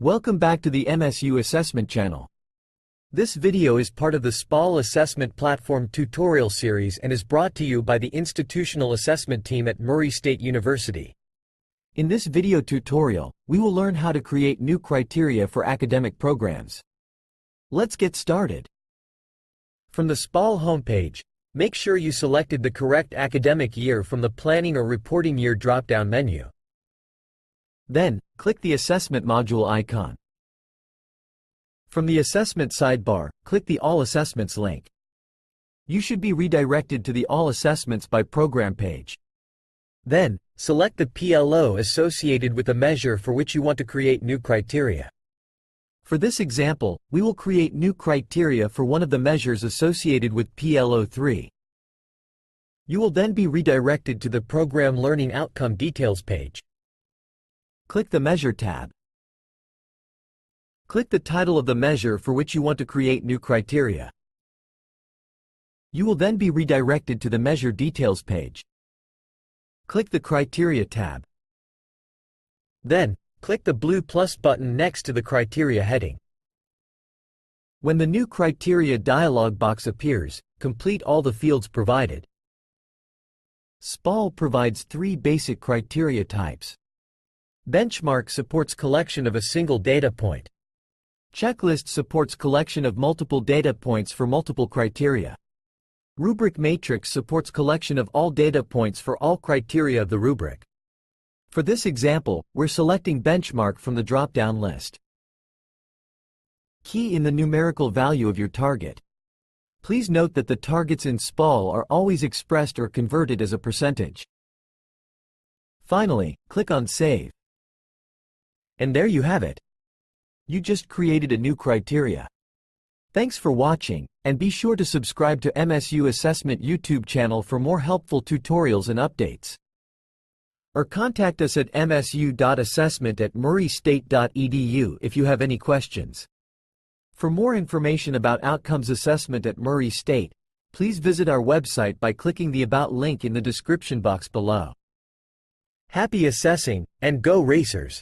Welcome back to the MSU Assessment channel. This video is part of the SPOL Assessment Platform tutorial series and is brought to you by the Institutional Assessment Team at Murray State University. In this video tutorial, we will learn how to create new criteria for academic programs. Let's get started. From the SPOL homepage, make sure you selected the correct academic year from the Planning or Reporting Year drop-down menu. Then, click the Assessment module icon. From the Assessment sidebar, click the All Assessments link. You should be redirected to the All Assessments by Program page. Then, select the PLO associated with the measure for which you want to create new criteria. For this example, we will create new criteria for one of the measures associated with PLO 3. You will then be redirected to the Program Learning Outcome Details page. Click the Measure tab. Click the title of the measure for which you want to create new criteria. You will then be redirected to the Measure Details page. Click the Criteria tab. Then, click the blue plus button next to the Criteria heading. When the new Criteria dialog box appears, complete all the fields provided. SPOL provides 3 basic criteria types. Benchmark supports collection of a single data point. Checklist supports collection of multiple data points for multiple criteria. Rubric matrix supports collection of all data points for all criteria of the rubric. For this example, we're selecting benchmark from the drop-down list. Key in the numerical value of your target. Please note that the targets in SPOL are always expressed or converted as a percentage. Finally, click on Save. And there you have it. You just created a new criteria. Thanks for watching, and be sure to subscribe to MSU Assessment YouTube channel for more helpful tutorials and updates. Or contact us at msu.assessment@murraystate.edu if you have any questions. For more information about outcomes assessment at Murray State, please visit our website by clicking the About link in the description box below. Happy assessing, and go Racers!